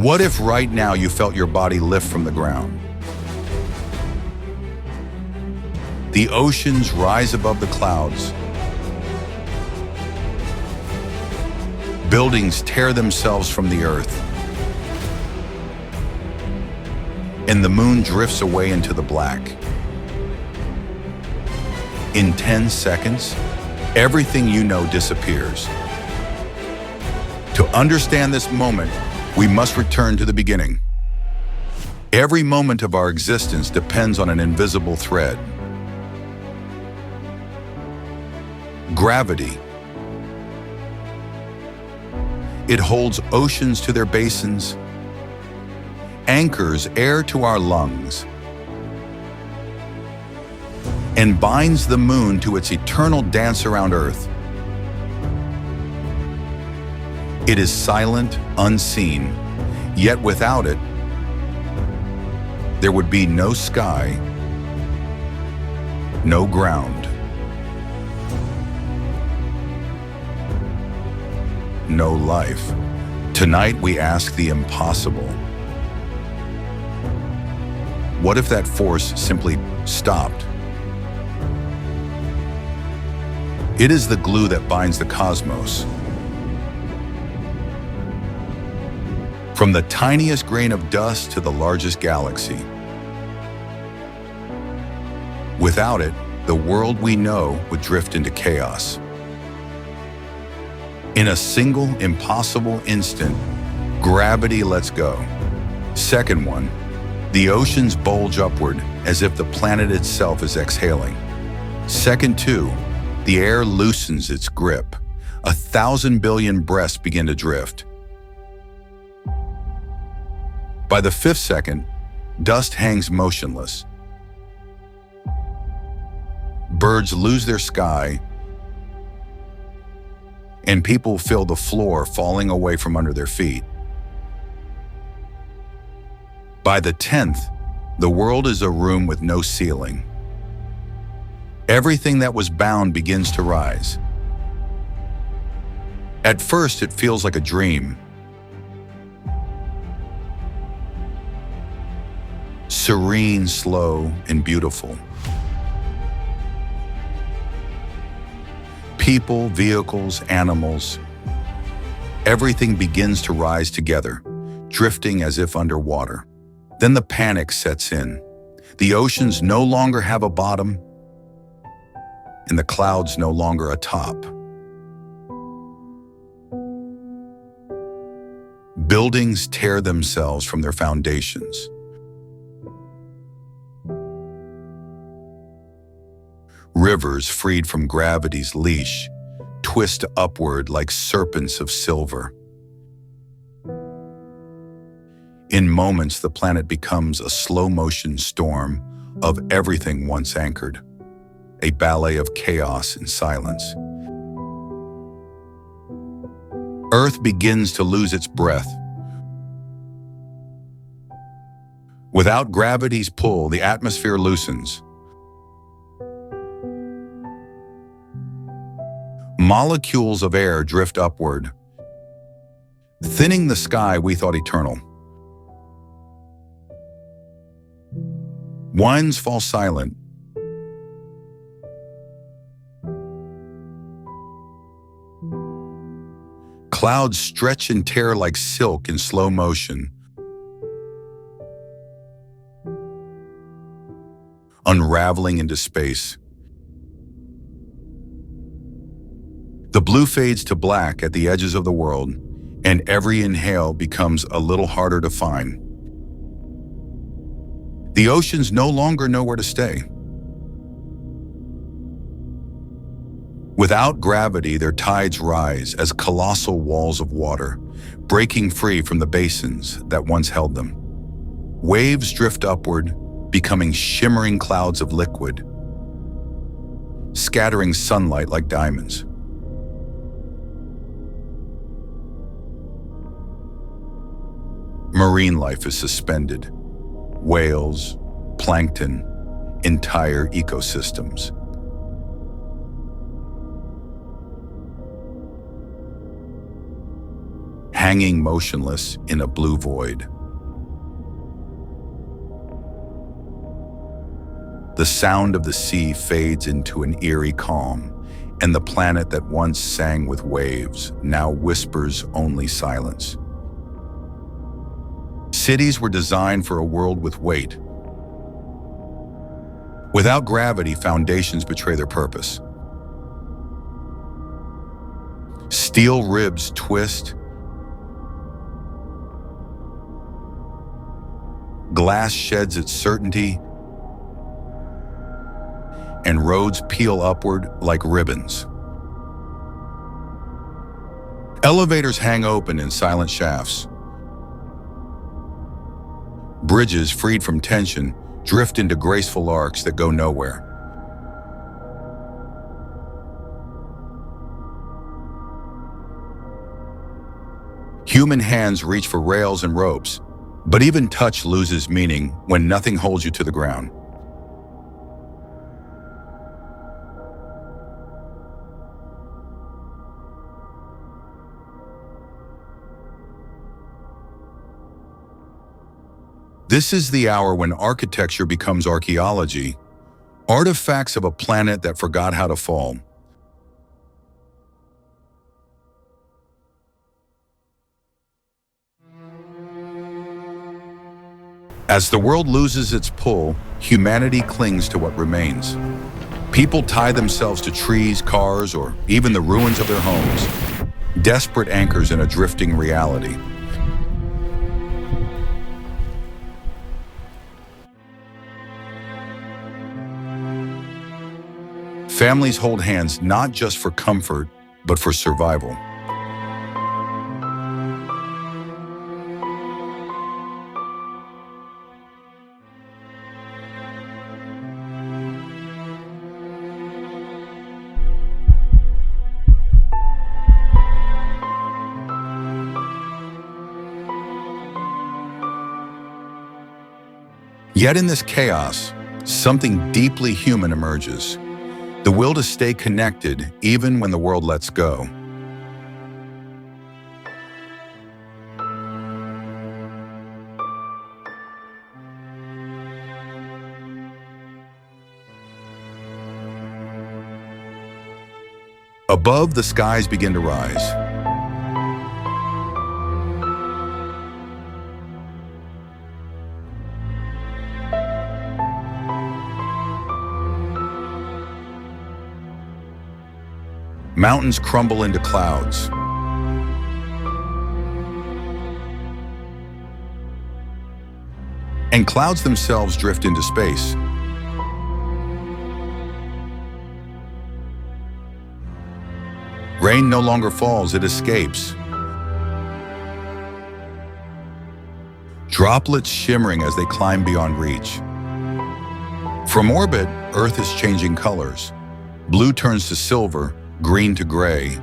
What if right now you felt your body lift from the ground? The oceans rise above the clouds. Buildings tear themselves from the earth. And the moon drifts away into the black. In 10 seconds, everything you know disappears. To understand this moment, we must return to the beginning. Every moment of our existence depends on an invisible thread. Gravity. It holds oceans to their basins, anchors air to our lungs, and binds the moon to its eternal dance around Earth. It is silent, unseen, yet without it, there would be no sky, no ground, no life. Tonight we ask the impossible. What if that force simply stopped? It is the glue that binds the cosmos. From the tiniest grain of dust to the largest galaxy. Without it, the world we know would drift into chaos. In a single, impossible instant, gravity lets go. Second one, the oceans bulge upward as if the planet itself is exhaling. Second two, the air loosens its grip. 1,000 billion breaths begin to drift. By the fifth second, dust hangs motionless. Birds lose their sky, and people feel the floor falling away from under their feet. By the 10th, the world is a room with no ceiling. Everything that was bound begins to rise. At first, it feels like a dream. Serene, slow, and beautiful. People, vehicles, animals, everything begins to rise together, drifting as if underwater. Then the panic sets in. The oceans no longer have a bottom, and the clouds no longer a top. Buildings tear themselves from their foundations. Rivers, freed from gravity's leash, twist upward like serpents of silver. In moments, the planet becomes a slow-motion storm of everything once anchored, a ballet of chaos and silence. Earth begins to lose its breath. Without gravity's pull, the atmosphere loosens. Molecules of air drift upward, thinning the sky we thought eternal. Winds fall silent. Clouds stretch and tear like silk in slow motion. Unraveling into space. The blue fades to black at the edges of the world, and every inhale becomes a little harder to find. The oceans no longer know where to stay. Without gravity, their tides rise as colossal walls of water, breaking free from the basins that once held them. Waves drift upward, becoming shimmering clouds of liquid, scattering sunlight like diamonds. Marine life is suspended. Whales, plankton, entire ecosystems. hanging motionless in a blue void. The sound of the sea fades into an eerie calm, and the planet that once sang with waves now whispers only silence. Cities were designed for a world with weight. Without gravity, foundations betray their purpose. Steel ribs twist, glass sheds its certainty, and roads peel upward like ribbons. Elevators hang open in silent shafts. Bridges, freed from tension, drift into graceful arcs that go nowhere. Human hands reach for rails and ropes, but even touch loses meaning when nothing holds you to the ground. This is the hour when architecture becomes archaeology, artifacts of a planet that forgot how to fall. As the world loses its pull, humanity clings to what remains. People tie themselves to trees, cars, or even the ruins of their homes, desperate anchors in a drifting reality. Families hold hands not just for comfort, but for survival. Yet in this chaos, something deeply human emerges. The will to stay connected even when the world lets go. Above, the skies begin to rise. Mountains crumble into clouds. And clouds themselves drift into space. Rain no longer falls, it escapes. Droplets shimmering as they climb beyond reach. From orbit, Earth is changing colors. Blue turns to silver, green to gray.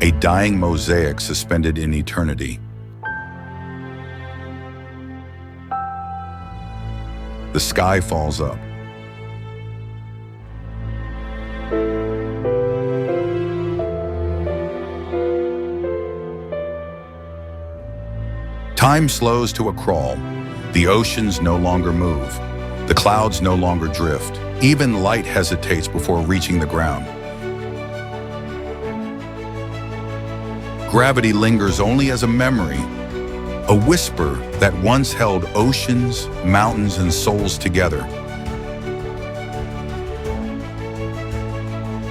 A dying mosaic suspended in eternity. The sky falls up. Time slows to a crawl. The oceans no longer move. The clouds no longer drift. Even light hesitates before reaching the ground. Gravity lingers only as a memory, a whisper that once held oceans, mountains, and souls together.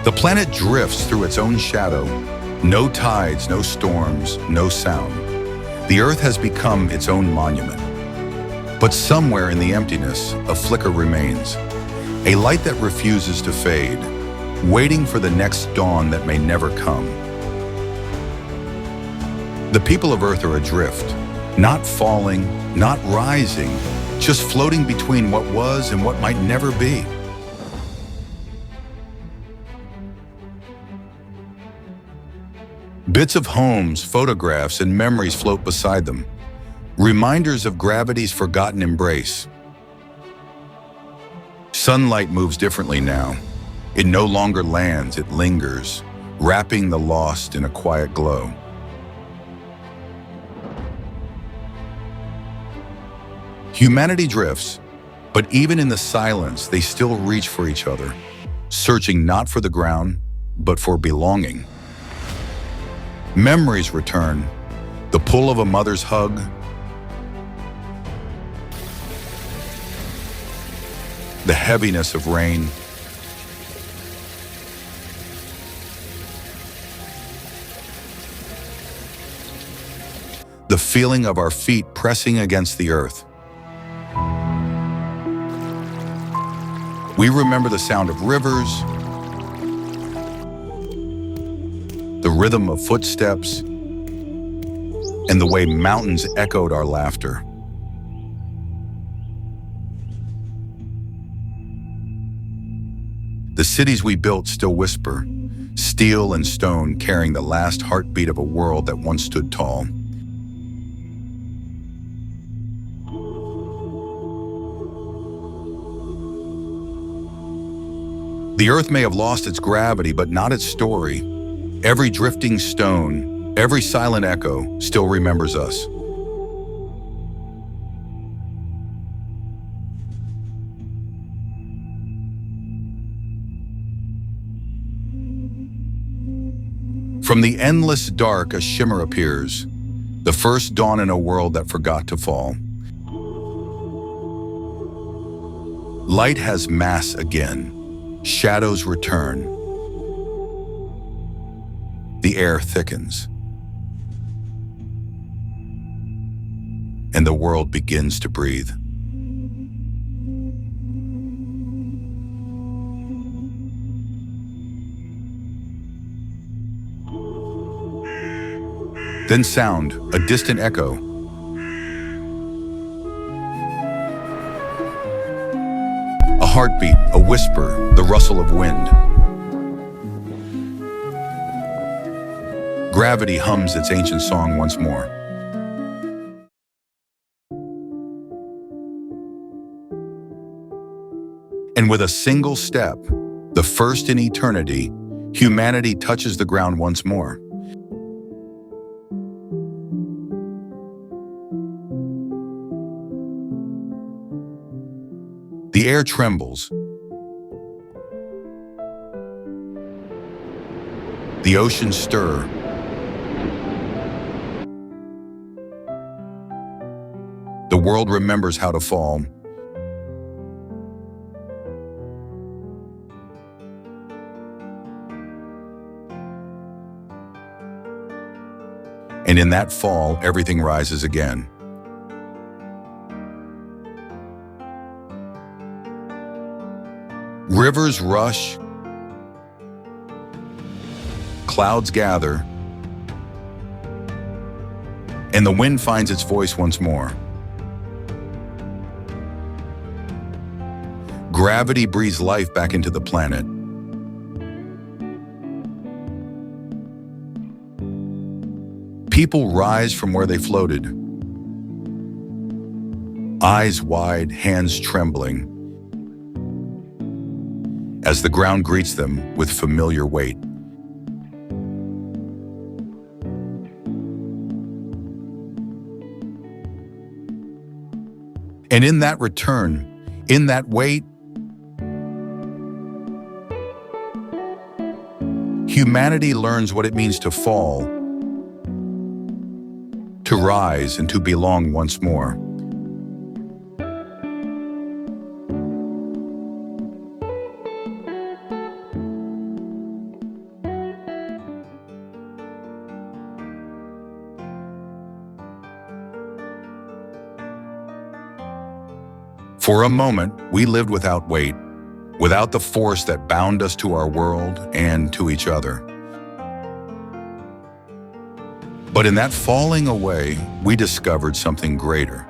The planet drifts through its own shadow. No tides, no storms, no sound. The Earth has become its own monument. But somewhere in the emptiness, a flicker remains. A light that refuses to fade, waiting for the next dawn that may never come. The people of Earth are adrift, not falling, not rising, just floating between what was and what might never be. Bits of homes, photographs, and memories float beside them, reminders of gravity's forgotten embrace. Sunlight moves differently now. It no longer lands, it lingers, wrapping the lost in a quiet glow. Humanity drifts, but even in the silence, they still reach for each other, searching not for the ground, but for belonging. Memories return, the pull of a mother's hug, the heaviness of rain, the feeling of our feet pressing against the earth. We remember the sound of rivers, the rhythm of footsteps, and the way mountains echoed our laughter. The cities we built still whisper, steel and stone carrying the last heartbeat of a world that once stood tall. The earth may have lost its gravity, but not its story. Every drifting stone, every silent echo still remembers us. From the endless dark, a shimmer appears, the first dawn in a world that forgot to fall. Light has mass again. Shadows return. The air thickens. And the world begins to breathe. Then sound, a distant echo. A heartbeat, a whisper, the rustle of wind. Gravity hums its ancient song once more. And with a single step, the first in eternity, humanity touches the ground once more. The air trembles. The oceans stir. The world remembers how to fall. And in that fall, everything rises again. Rivers rush, clouds gather, and the wind finds its voice once more. Gravity breathes life back into the planet. People rise from where they floated, eyes wide, hands trembling, as the ground greets them with familiar weight. And in that return, in that wait, humanity learns what it means to fall, to rise, and to belong once more. For a moment, we lived without weight, without the force that bound us to our world and to each other. But in that falling away, we discovered something greater.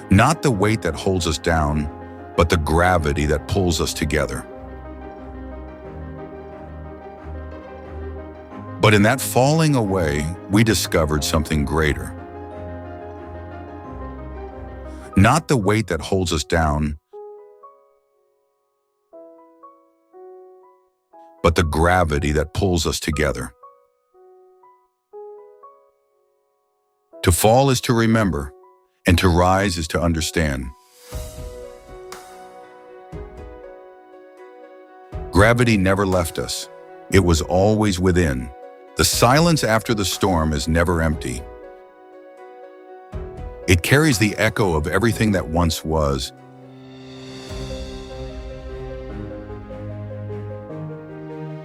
Not the weight that holds us down, but the gravity that pulls us together. But in that falling away, we discovered something greater. Not the weight that holds us down, but the gravity that pulls us together. To fall is to remember, and to rise is to understand. Gravity never left us. It was always within. The silence after the storm is never empty. It carries the echo of everything that once was.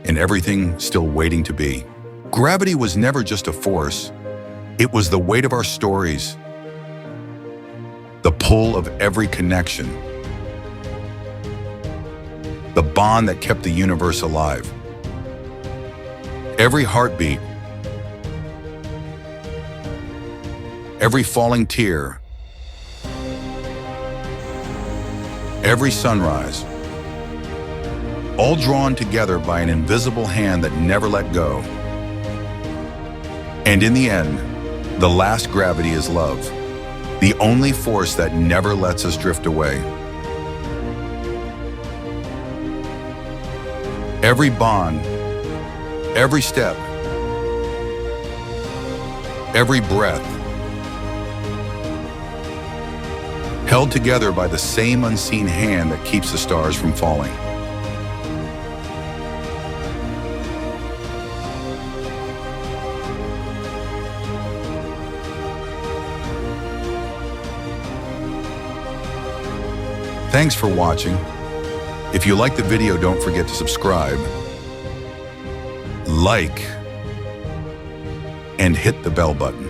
And everything still waiting to be. Gravity was never just a force. It was the weight of our stories, the pull of every connection, the bond that kept the universe alive. Every heartbeat, every falling tear, every sunrise, all drawn together by an invisible hand that never let go. And in the end, the last gravity is love, the only force that never lets us drift away. Every bond, every step, every breath, held together by the same unseen hand that keeps the stars from falling. Thanks for watching. If you like the video, don't forget to subscribe, like, and hit the bell button.